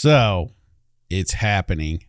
So, it's happening.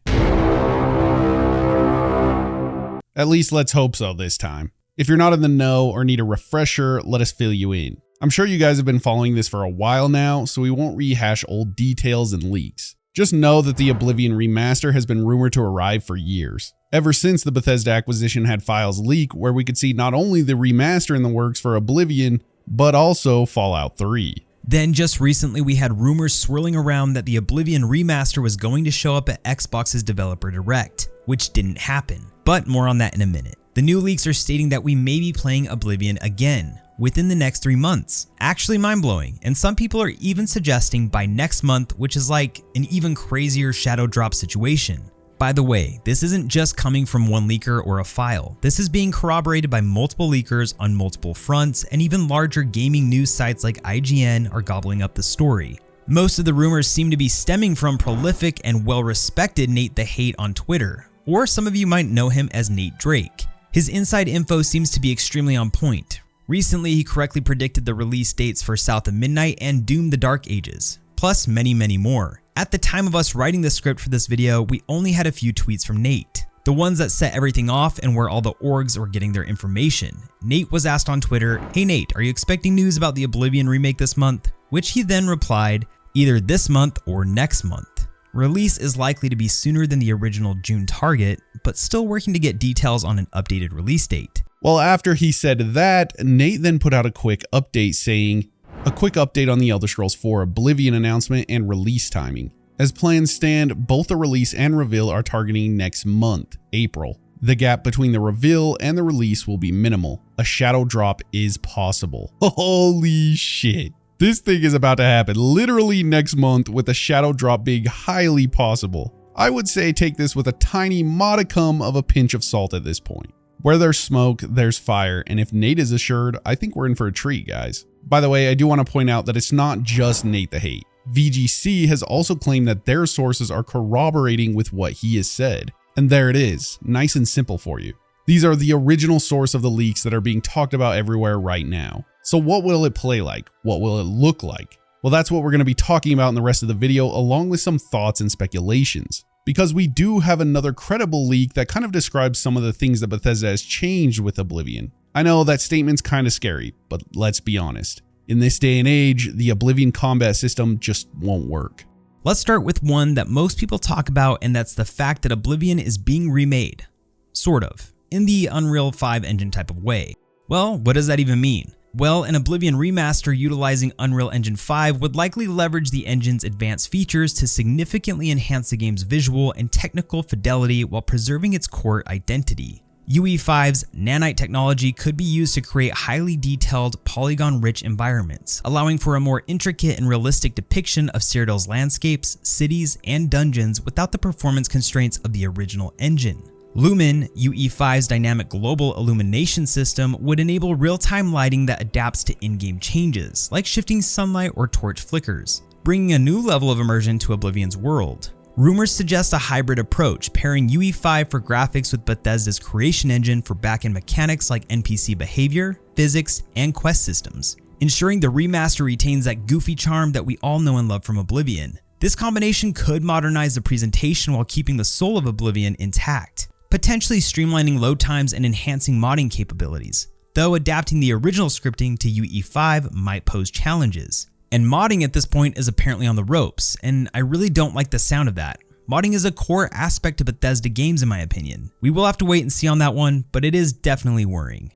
At least let's hope so this time. If you're not in the know or need a refresher, let us fill you in. I'm sure you guys have been following this for a while now, so we won't rehash old details and leaks. Just know that the Oblivion remaster has been rumored to arrive for years. Ever since the Bethesda acquisition had files leak where we could see not only the remaster in the works for Oblivion, but also Fallout 3. Then just recently we had rumors swirling around that the Oblivion remaster was going to show up at Xbox's Developer Direct, which didn't happen, but more on that in a minute. The new leaks are stating that we may be playing Oblivion again within the next 3 months. Actually mind-blowing, and some people are even suggesting by next month, which is like an even crazier shadow drop situation. By the way, this isn't just coming from one leaker or a file. This is being corroborated by multiple leakers on multiple fronts, and even larger gaming news sites like IGN are gobbling up the story. Most of the rumors seem to be stemming from prolific and well-respected Nate the Hate on Twitter, or some of you might know him as Nate Drake. His inside info seems to be extremely on point. Recently, he correctly predicted the release dates for South of Midnight and Doom the Dark Ages, plus many more. At the time of us writing the script for this video, we only had a few tweets from Nate, the ones that set everything off and where all the orgs were getting their information. Nate was asked on Twitter, "Hey Nate, are you expecting news about the Oblivion remake this month?" Which he then replied, "Either this month or next month." Release is likely to be sooner than the original June target, but still working to get details on an updated release date. Well, after he said that, Nate then put out a quick update saying, "A quick update on the Elder Scrolls IV Oblivion announcement and release timing. As plans stand, both the release and reveal are targeting next month, April. The gap between the reveal and the release will be minimal. A shadow drop is possible." Holy shit. This thing is about to happen literally next month, with a shadow drop being highly possible. I would say take this with a tiny modicum of a pinch of salt at this point. Where there's smoke, there's fire, and if Nate is assured, I think we're in for a treat, guys. By the way, I do want to point out that it's not just Nate the Hate. VGC has also claimed that their sources are corroborating with what he has said. And there it is, nice and simple for you. These are the original source of the leaks that are being talked about everywhere right now. So what will it play like? What will it look like? Well, that's what we're going to be talking about in the rest of the video, along with some thoughts and speculations. Because we do have another credible leak that kind of describes some of the things that Bethesda has changed with Oblivion. I know that statement's kind of scary, but let's be honest. In this day and age, the Oblivion combat system just won't work. Let's start with one that most people talk about, and that's the fact that Oblivion is being remade. Sort of. In the Unreal 5 engine type of way. Well, what does that even mean? Well, an Oblivion remaster utilizing Unreal Engine 5 would likely leverage the engine's advanced features to significantly enhance the game's visual and technical fidelity while preserving its core identity. UE5's nanite technology could be used to create highly detailed, polygon-rich environments, allowing for a more intricate and realistic depiction of Cyrodiil's landscapes, cities, and dungeons without the performance constraints of the original engine. Lumen, UE5's dynamic global illumination system, would enable real-time lighting that adapts to in-game changes, like shifting sunlight or torch flickers, bringing a new level of immersion to Oblivion's world. Rumors suggest a hybrid approach, pairing UE5 for graphics with Bethesda's creation engine for back-end mechanics like NPC behavior, physics, and quest systems, ensuring the remaster retains that goofy charm that we all know and love from Oblivion. This combination could modernize the presentation while keeping the soul of Oblivion intact, potentially streamlining load times and enhancing modding capabilities, though adapting the original scripting to UE5 might pose challenges. And modding at this point is apparently on the ropes, and I really don't like the sound of that. Modding is a core aspect of Bethesda games in my opinion. We will have to wait and see on that one, but it is definitely worrying.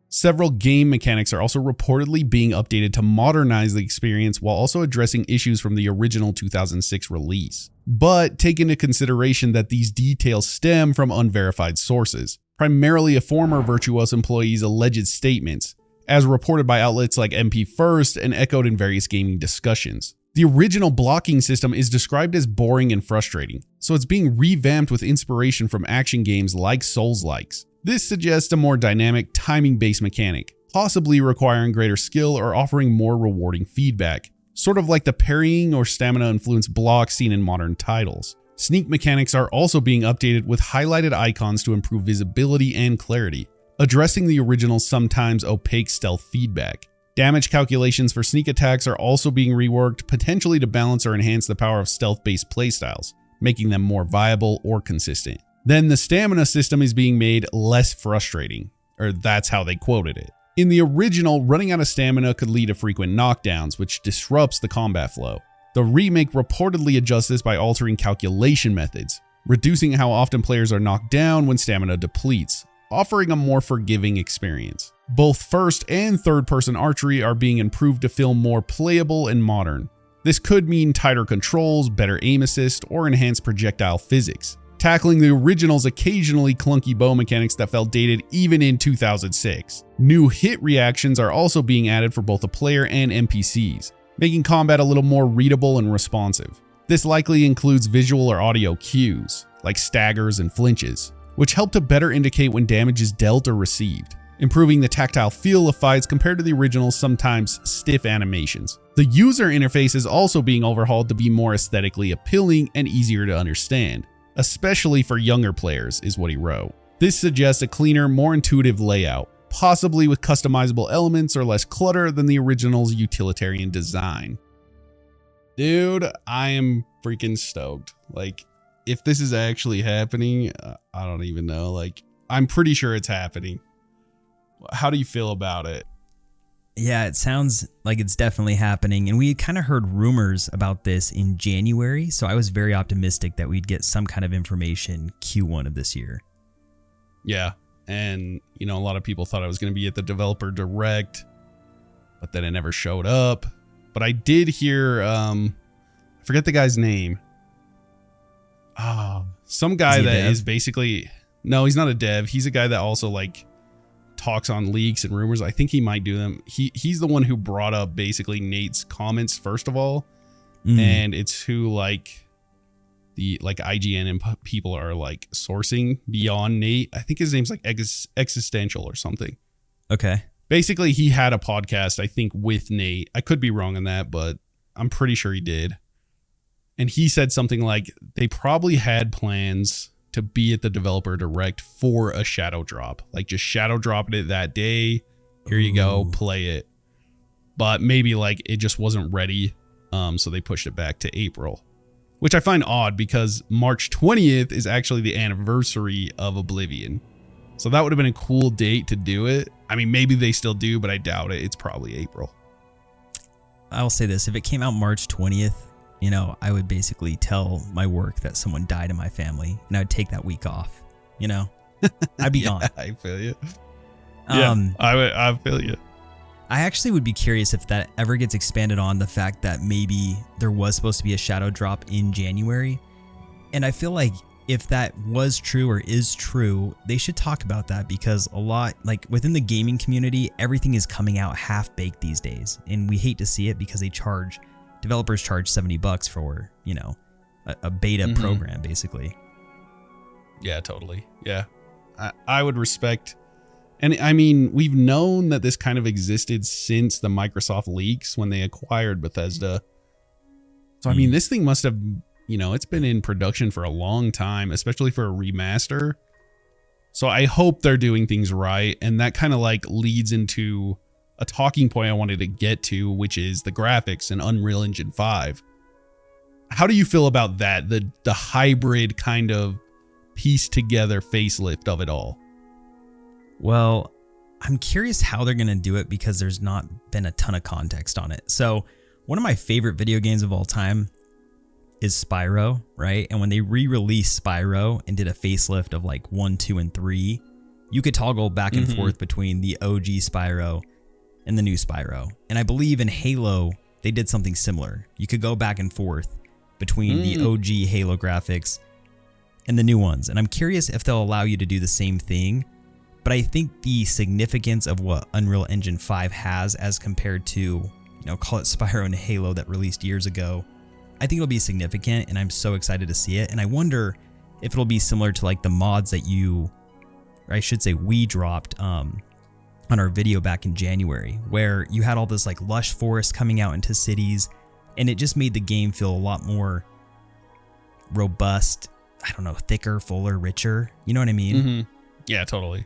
Several game mechanics are also reportedly being updated to modernize the experience while also addressing issues from the original 2006 release. But take into consideration that these details stem from unverified sources, primarily a former Virtuos employee's alleged statements, as reported by outlets like MP First and echoed in various gaming discussions. The original blocking system is described as boring and frustrating, so it's being revamped with inspiration from action games like Souls-likes. This suggests a more dynamic, timing-based mechanic, possibly requiring greater skill or offering more rewarding feedback, sort of like the parrying or stamina-influenced blocks seen in modern titles. Sneak mechanics are also being updated with highlighted icons to improve visibility and clarity, addressing the original's sometimes opaque stealth feedback. Damage calculations for sneak attacks are also being reworked, potentially to balance or enhance the power of stealth-based playstyles, making them more viable or consistent. Then the stamina system is being made less frustrating, or that's how they quoted it. In the original, running out of stamina could lead to frequent knockdowns, which disrupts the combat flow. The remake reportedly adjusts this by altering calculation methods, reducing how often players are knocked down when stamina depletes, offering a more forgiving experience. Both first and third person archery are being improved to feel more playable and modern. This could mean tighter controls, better aim assist, or enhanced projectile physics, tackling the original's occasionally clunky bow mechanics that felt dated even in 2006. New hit reactions are also being added for both the player and NPCs, making combat a little more readable and responsive. This likely includes visual or audio cues, like staggers and flinches, which help to better indicate when damage is dealt or received, improving the tactile feel of fights compared to the original's sometimes stiff animations. The user interface is also being overhauled to be more aesthetically appealing and easier to understand, especially for younger players, is what he wrote. This suggests a cleaner, more intuitive layout, possibly with customizable elements or less clutter than the original's utilitarian design. Dude, I am freaking stoked. Like, if this is actually happening, I don't even know. Like, I'm pretty sure it's happening. How do you feel about it? Yeah, it sounds like it's definitely happening. And we kind of heard rumors about this in January. So I was very optimistic that we'd get some kind of information Q1 of this year. Yeah. And, you know, a lot of people thought I was going to be at the developer direct, but then it never showed up. But I did hear, I forget the guy's name. Some guy that is basically, no, he's not a dev. He's a guy that also like talks on leaks and rumors. I think he might do them. He's the one who brought up basically Nate's comments first of all. And it's who like the like IGN and people are like sourcing beyond Nate. I think his name's like Existential or something. Okay. Basically, he had a podcast, I think, with Nate. I could be wrong on that, but I'm pretty sure he did. And he said something like they probably had plans to be at the developer direct for a shadow drop. Like just shadow dropping it that day. Here you go, play it. But maybe like it just wasn't ready. So they pushed it back to April. Which I find odd because March 20th is actually the anniversary of Oblivion. So that would have been a cool date to do it. I mean, maybe they still do, but I doubt it. It's probably April. I'll say this. If it came out March 20th, you know, I would basically tell my work that someone died in my family and I'd take that week off, you know, I'd be gone. I feel you. I feel you. I actually would be curious if that ever gets expanded on, the fact that maybe there was supposed to be a shadow drop in January. And I feel like if that was true or is true, they should talk about that because a lot, like within the gaming community, everything is coming out half baked these days. And we hate to see it because developers charge $70 for, you know, a beta program basically. Yeah, totally. Yeah. I would respect. And I mean, we've known that this kind of existed since the Microsoft leaks when they acquired Bethesda. So, I mean, this thing must have, you know, it's been in production for a long time, especially for a remaster. So I hope they're doing things right. And that kind of like leads into a talking point I wanted to get to, which is the graphics in Unreal Engine 5. How do you feel about that? The hybrid kind of pieced together facelift of it all. Well, I'm curious how they're going to do it because there's not been a ton of context on it. So one of my favorite video games of all time is Spyro, right? And when they re-released Spyro and did a facelift of like 1, 2, and 3, you could toggle back and forth between the OG Spyro and the new Spyro. And I believe in Halo, they did something similar. You could go back and forth between the OG Halo graphics and the new ones. And I'm curious if they'll allow you to do the same thing. But I think the significance of what Unreal Engine 5 has as compared to, you know, call it Spyro and Halo that released years ago, I think it'll be significant and I'm so excited to see it. And I wonder if it'll be similar to like the mods that we dropped on our video back in January, where you had all this like lush forest coming out into cities and it just made the game feel a lot more robust, I don't know, thicker, fuller, richer. You know what I mean? Yeah, totally.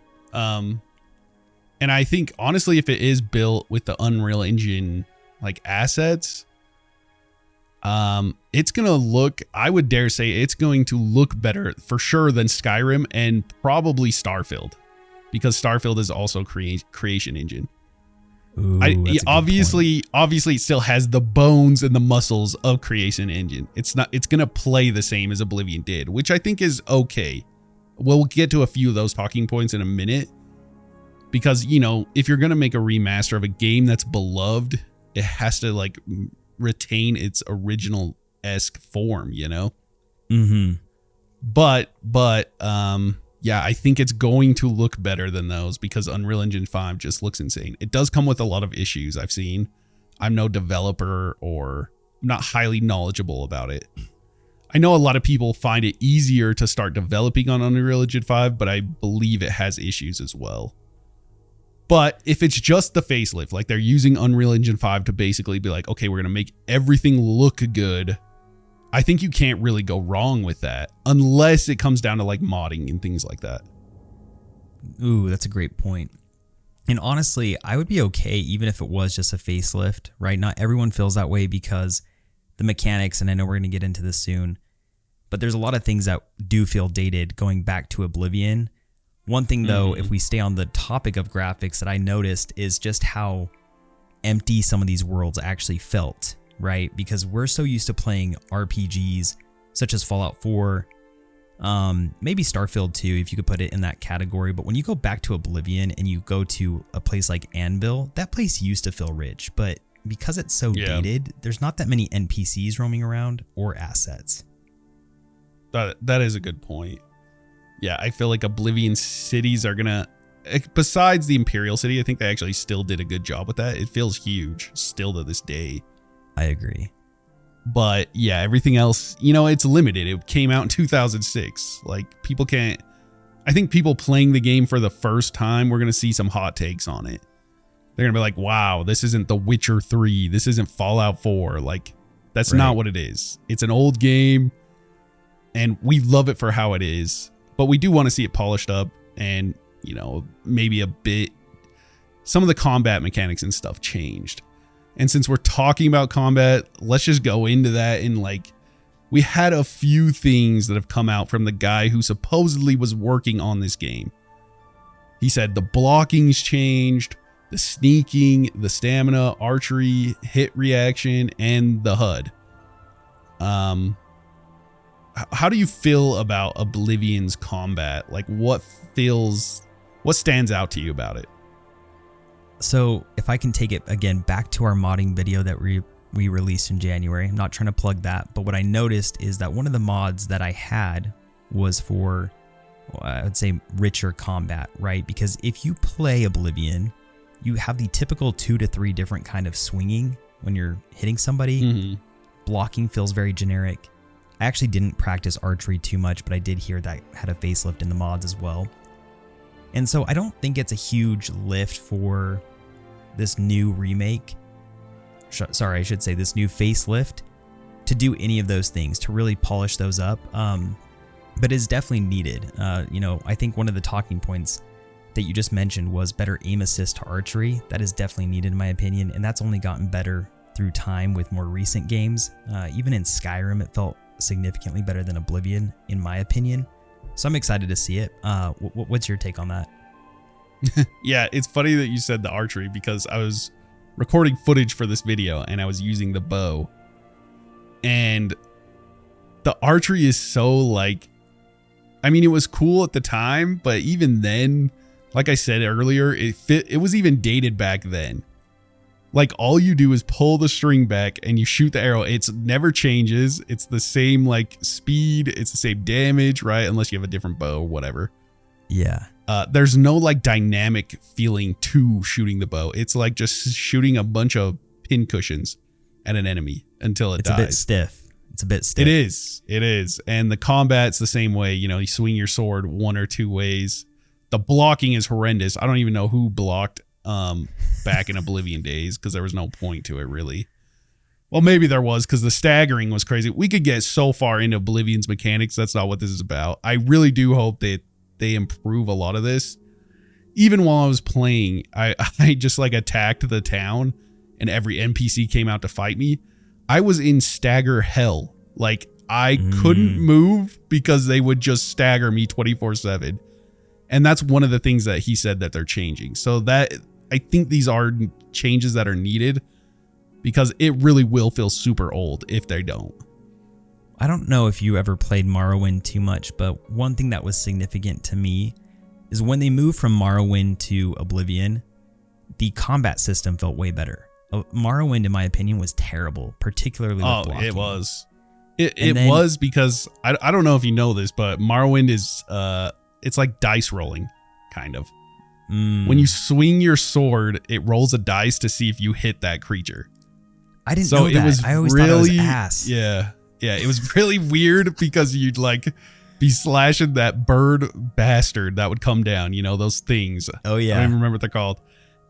And I think, honestly, if it is built with the Unreal Engine like assets, it's going to look, I would dare say it's going to look better for sure than Skyrim and probably Starfield, because Starfield is also creation engine. Ooh, obviously it still has the bones and the muscles of creation engine. It's going to play the same as Oblivion did, which I think is okay. We'll get to a few of those talking points in a minute, because, you know, if you're going to make a remaster of a game that's beloved, it has to like retain its original-esque form, you know? Mm-hmm. But yeah, I think it's going to look better than those, because Unreal Engine 5 just looks insane. It does come with a lot of issues I've seen. I'm no developer, or I'm not highly knowledgeable about it. I know a lot of people find it easier to start developing on Unreal Engine 5, but I believe it has issues as well. But if it's just the facelift, like they're using Unreal Engine 5 to basically be like, okay, we're going to make everything look good, I think you can't really go wrong with that, unless it comes down to like modding and things like that. Ooh, that's a great point. And honestly, I would be okay even if it was just a facelift, right? Not everyone feels that way because the mechanics, and I know we're going to get into this soon, but there's a lot of things that do feel dated going back to Oblivion. One thing though, if we stay on the topic of graphics, that I noticed is just how empty some of these worlds actually felt, right? Because we're so used to playing RPGs such as Fallout 4, maybe Starfield 2, if you could put it in that category. But when you go back to Oblivion and you go to a place like Anvil, that place used to feel rich, but because it's so dated, there's not that many NPCs roaming around or assets. That is a good point. Yeah, I feel like Oblivion cities are gonna, besides the Imperial City, I think they actually still did a good job with that. It feels huge still to this day. I agree. But yeah, everything else, you know, it's limited. It came out in 2006. Like, people can't, I think people playing the game for the first time, we're going to see some hot takes on it. They're going to be like, wow, this isn't The Witcher 3. This isn't Fallout 4. Like, that's not what it is. It's an old game, and we love it for how it is. But we do want to see it polished up and, you know, maybe a bit, some of the combat mechanics and stuff changed. And since we're talking about combat, let's just go into that. And like, we had a few things that have come out from the guy who supposedly was working on this game. He said the blocking's changed, the sneaking, the stamina, archery, hit reaction, and the HUD. How do you feel about Oblivion's combat? Like, what stands out to you about it? So if I can take it again back to our modding video that we released in January, I'm not trying to plug that, but what I noticed is that one of the mods that I had was for, well, I would say, richer combat, right? Because if you play Oblivion, you have the typical 2 to 3 different kind of swinging when you're hitting somebody. Blocking feels very generic. I actually didn't practice archery too much, but I did hear that had a facelift in the mods as well. And so I don't think it's a huge lift for this new remake. Sorry, I should say this new facelift to do any of those things, to really polish those up. But it's definitely needed. You know, I think one of the talking points that you just mentioned was better aim assist to archery. That is definitely needed in my opinion. And that's only gotten better through time with more recent games. Even in Skyrim, it felt significantly better than Oblivion, in my opinion. So I'm excited to see it. What's your take on that? Yeah, it's funny that you said the archery, because I was recording footage for this video and I was using the bow. And the archery is so like, I mean, it was cool at the time, but even then, like I said earlier, it was even dated back then. Like, all you do is pull the string back and you shoot the arrow. It's never changes. It's the same like speed. It's the same damage, right? Unless you have a different bow or whatever. Yeah. There's no like dynamic feeling to shooting the bow. It's like just shooting a bunch of pin cushions at an enemy until it dies. It's a bit stiff. It's a bit stiff. It is. It is. And the combat's the same way. You know, you swing your sword one or two ways. The blocking is horrendous. I don't even know who blocked back in Oblivion days, because there was no point to it really. Well, maybe there was, because the staggering was crazy. We could get so far into Oblivion's mechanics. That's not what this is about. I really do hope that they improve a lot of this. even while I was playing, I just like attacked the town and every NPC came out to fight me. I was in stagger hell. Like I couldn't move because they would just stagger me 24/7. And that's one of the things that he said that they're changing. So that I think these are changes that are needed because it really will feel super old if they don't. I don't know if you ever played Morrowind too much, but one thing that was significant to me is when they moved from Morrowind to Oblivion, the combat system felt way better. Morrowind, in my opinion, was terrible, particularly with blocking. It was. It was because, I don't know if you know this, but Morrowind is, it's like dice rolling, kind of. When you swing your sword, it rolls a dice to see if you hit that creature. I didn't know that. I always thought it was ass. Yeah. Yeah, it was really weird because you'd like be slashing that bird bastard that would come down, you know, those things. Oh, yeah. I don't even remember what they're called.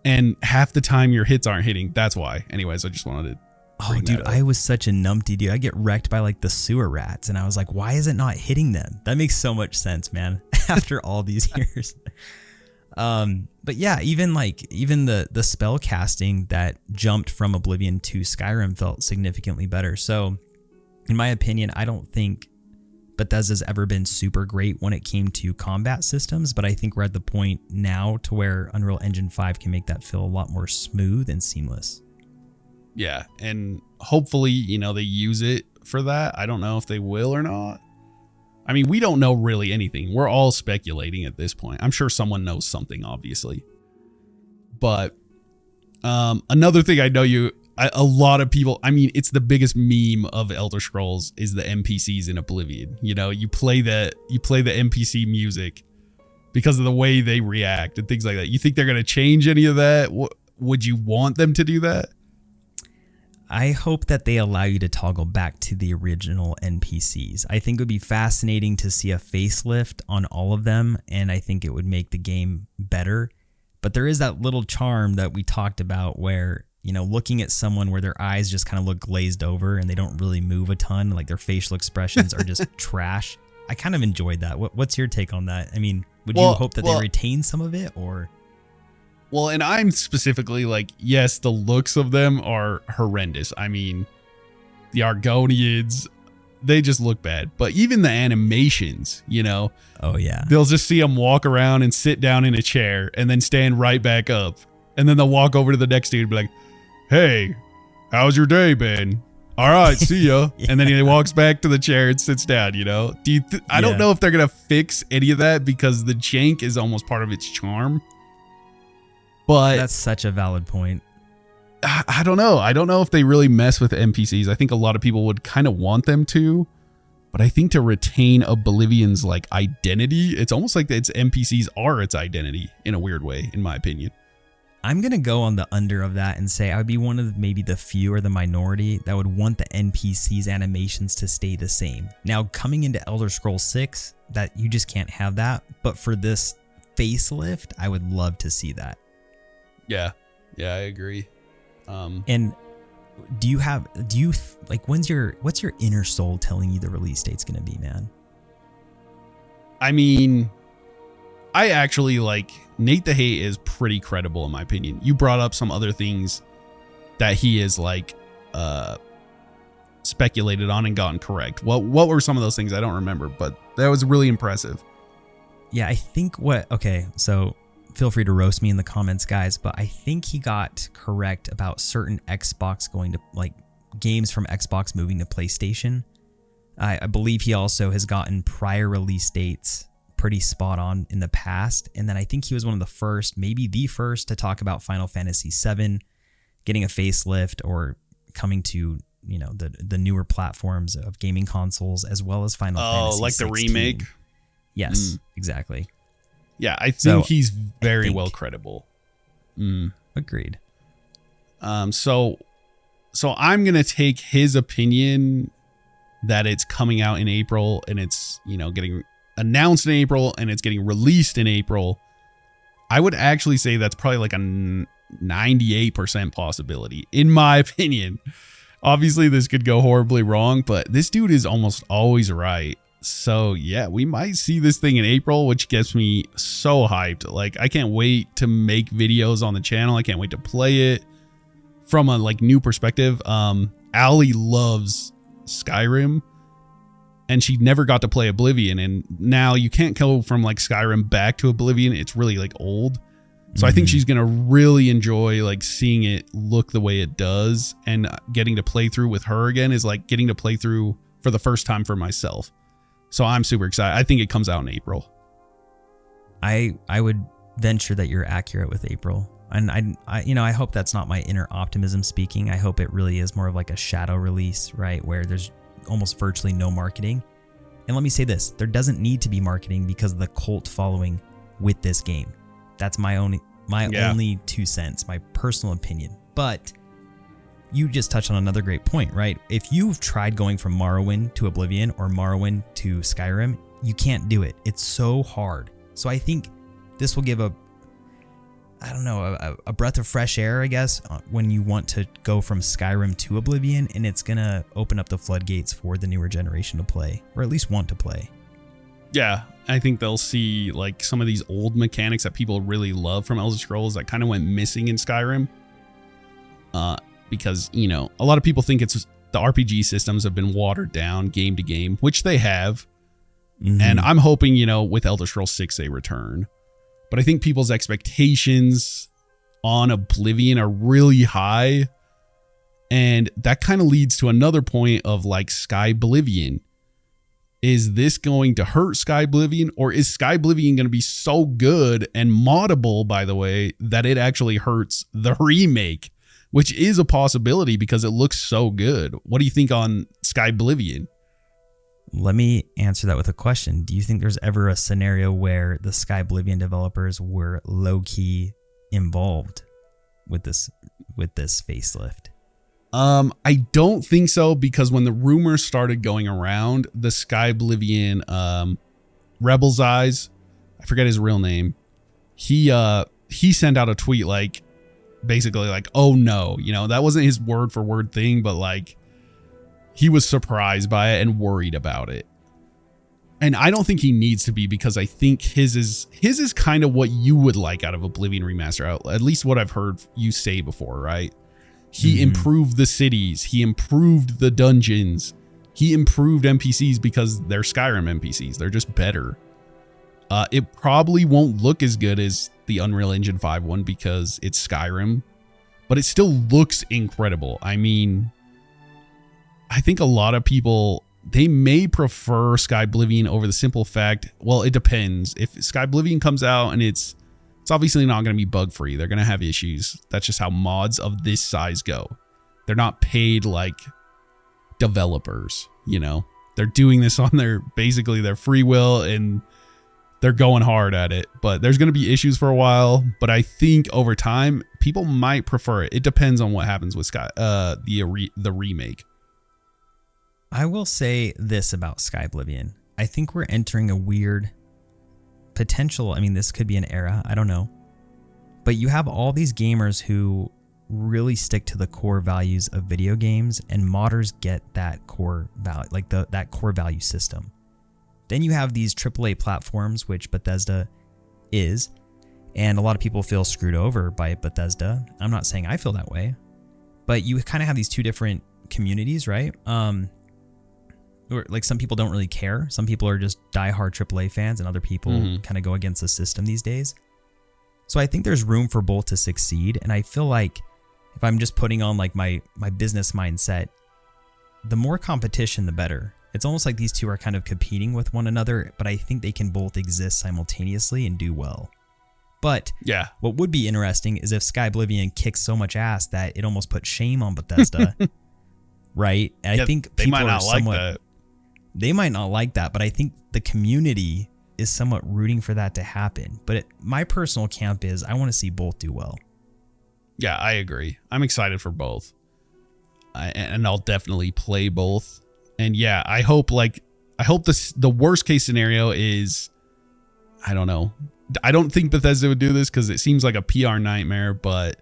And half the time your hits aren't hitting. That's why. Anyways, I just wanted to. Oh, dude, I was such a numpty, dude. I get wrecked by like the sewer rats. And I was like, why is it not hitting them? That makes so much sense, man. After all these years. But yeah, even the spell casting that jumped from Oblivion to Skyrim felt significantly better. So in my opinion, I don't think Bethesda's ever been super great when it came to combat systems, but I think we're at the point now to where Unreal Engine 5 can make that feel a lot more smooth and seamless. Yeah, and hopefully, you know, they use it for that. I don't know if they will or not. I mean, we don't know really anything. We're all speculating at this point. I'm sure someone knows something, obviously. But another thing I know a lot of people, I mean, it's the biggest meme of Elder Scrolls is the NPCs in Oblivion. You know, you play the NPC music because of the way they react and things like that. You think they're going to change any of that? Would you want them to do that? I hope that they allow you to toggle back to the original NPCs. I think it would be fascinating to see a facelift on all of them, and I think it would make the game better. But there is that little charm that we talked about where, you know, looking at someone where their eyes just kind of look glazed over and they don't really move a ton, like their facial expressions are just trash. I kind of enjoyed that. What's your take on that? I mean, would you hope that they retain some of it or? Well, and I'm specifically like, yes, the looks of them are horrendous. I mean, the Argonians, they just look bad. But even the animations, you know. Oh, yeah. They'll just see them walk around and sit down in a chair and then stand right back up. And then they'll walk over to the next dude and be like, hey, how's your day been? All right, see ya. Yeah. And then he walks back to the chair and sits down, you know. I don't know if they're going to fix any of that because the jank is almost part of its charm. But that's such a valid point. I don't know. I don't know if they really mess with NPCs. I think a lot of people would kind of want them to. But I think to retain Oblivion's like identity, it's almost like its NPCs are its identity in a weird way, in my opinion. I'm going to go on the under of that and say I would be one of maybe the few or the minority that would want the NPCs animations to stay the same. Now, coming into Elder Scrolls VI, that you just can't have that. But for this facelift, I would love to see that. Yeah, I agree. And what's your inner soul telling you the release date's going to be, man? I mean, I actually like Nate the Hate is pretty credible in my opinion. You brought up some other things that he is like speculated on and gotten correct. What were some of those things? I don't remember, but that was really impressive. Yeah, I think so feel free to roast me in the comments, guys, but I think he got correct about certain Xbox going to, like, games from Xbox moving to PlayStation. I believe he also has gotten prior release dates pretty spot on in the past. And then I think he was one of the first, maybe the first, to talk about Final Fantasy VII getting a facelift or coming to, you know, the newer platforms of gaming consoles, as well as Final Fantasy like 16. The remake? Yes, exactly. Yeah, I think he's very well credible. Agreed. So I'm going to take his opinion that it's coming out in April and it's, you know, getting announced in April and it's getting released in April. I would actually say that's probably like a 98% possibility, in my opinion. Obviously, this could go horribly wrong, but this dude is almost always right. So yeah, we might see this thing in April, which gets me so hyped. Like, I can't wait to make videos on the channel. I can't wait to play it from a like new perspective. Allie loves Skyrim, and she never got to play Oblivion, and now you can't go from like Skyrim back to Oblivion. It's really like old. So I think she's going to really enjoy like seeing it look the way it does, and getting to play through with her again is like getting to play through for the first time for myself. So I'm super excited. I think it comes out in April. I would venture that you're accurate with April. And I hope that's not my inner optimism speaking. I hope it really is more of like a shadow release, right? Where there's almost virtually no marketing. And let me say this, there doesn't need to be marketing because of the cult following with this game. That's my only 2 cents, my personal opinion. But you just touched on another great point, right? If you've tried going from Morrowind to Oblivion or Morrowind to Skyrim, you can't do it. It's so hard. So I think this will give a breath of fresh air, I guess, when you want to go from Skyrim to Oblivion, and it's going to open up the floodgates for the newer generation to play, or at least want to play. Yeah, I think they'll see like some of these old mechanics that people really love from Elder Scrolls that kind of went missing in Skyrim. Because, you know, a lot of people think it's the RPG systems have been watered down game to game, which they have. And I'm hoping, you know, with Elder Scrolls 6 they return. But I think people's expectations on Oblivion are really high. And that kind of leads to another point of like Skyblivion. Is this going to hurt Skyblivion, or is Skyblivion going to be so good and moddable, by the way, that it actually hurts the remake, which is a possibility because it looks so good. What do you think on Skyblivion? Let me answer that with a question. Do you think there's ever a scenario where the Skyblivion developers were low-key involved with this facelift? I don't think so, because when the rumors started going around, the Skyblivion Rebel's Eyes, I forget his real name, he sent out a tweet like basically like, oh no, you know, that wasn't his word for word thing, but like he was surprised by it and worried about it. And I don't think he needs to be, because I think his is kind of what you would like out of Oblivion Remaster, at least what I've heard you say before, right? He improved the cities. He improved the dungeons. He improved NPCs because they're Skyrim NPCs. They're just better. It probably won't look as good as the Unreal Engine 5 one because it's Skyrim, but it still looks incredible. I mean, I think a lot of people, they may prefer Skyblivion over the simple fact, well, it depends. If Skyblivion comes out and it's obviously not going to be bug free. They're going to have issues. That's just how mods of this size go. They're not paid like developers, you know. They're doing this on basically their free will, and they're going hard at it. But there's going to be issues for a while, but I think over time people might prefer it. It depends on what happens with the remake. I will say this about Skyblivion. I think we're entering a weird potential. I mean, this could be an era, I don't know, but you have all these gamers who really stick to the core values of video games, and modders get that core value, like that core value system. Then you have these AAA platforms, which Bethesda is, and a lot of people feel screwed over by Bethesda. I'm not saying I feel that way, but you kind of have these two different communities, right? Or like some people don't really care. Some people are just diehard AAA fans, and other people kind of go against the system these days. So I think there's room for both to succeed. And I feel like if I'm just putting on like my business mindset, the more competition, the better. It's almost like these two are kind of competing with one another, but I think they can both exist simultaneously and do well. But yeah, what would be interesting is if Skyblivion kicks so much ass that it almost put shame on Bethesda, right? And yeah, I think they might not like that. They might not like that, but I think the community is somewhat rooting for that to happen. But my personal camp is I want to see both do well. Yeah, I agree. I'm excited for both. And I'll definitely play both. And yeah, I hope the worst case scenario is, I don't know. I don't think Bethesda would do this because it seems like a PR nightmare, but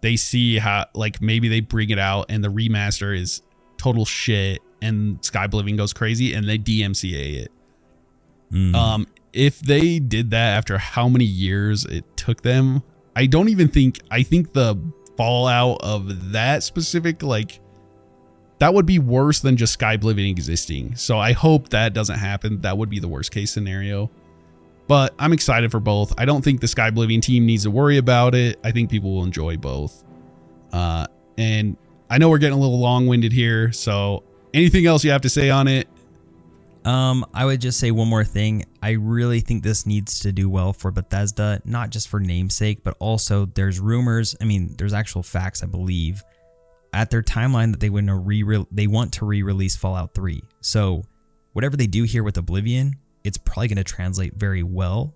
they see how like maybe they bring it out and the remaster is total shit and Skyblivion goes crazy and they DMCA it. If they did that after how many years it took them, I think the fallout of that specific, like, that would be worse than just Skyblivion existing. So I hope that doesn't happen. That would be the worst case scenario. But I'm excited for both. I don't think the Skyblivion team needs to worry about it. I think people will enjoy both. And I know we're getting a little long-winded here, so anything else you have to say on it? I would just say one more thing. I really think this needs to do well for Bethesda, not just for namesake, but also there's rumors. I mean, there's actual facts, I believe, at their timeline that they want to re-release Fallout 3. So whatever they do here with Oblivion, it's probably going to translate very well,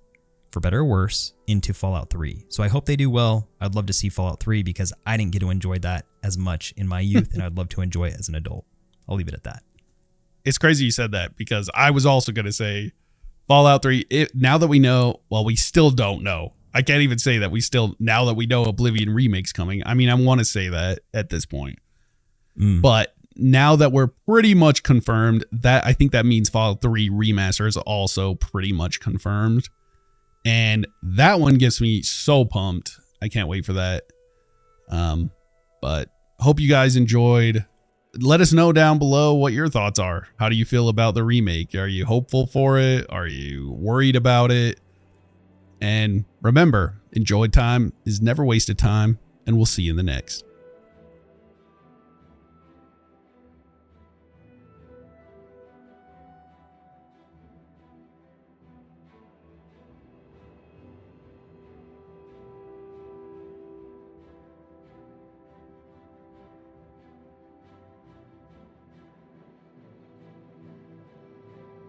for better or worse, into Fallout 3. So I hope they do well. I'd love to see Fallout 3 because I didn't get to enjoy that as much in my youth, and I'd love to enjoy it as an adult. I'll leave it at that. It's crazy you said that because I was also going to say Fallout 3. Now that we know, well, we still don't know. I can't even say that now that we know Oblivion Remake's coming. I mean, I want to say that at this point. But now that we're pretty much confirmed, that I think that means Fallout 3 Remaster is also pretty much confirmed. And that one gets me so pumped. I can't wait for that. But hope you guys enjoyed. Let us know down below what your thoughts are. How do you feel about the remake? Are you hopeful for it? Are you worried about it? And remember, enjoyed time is never wasted time, and we'll see you in the next.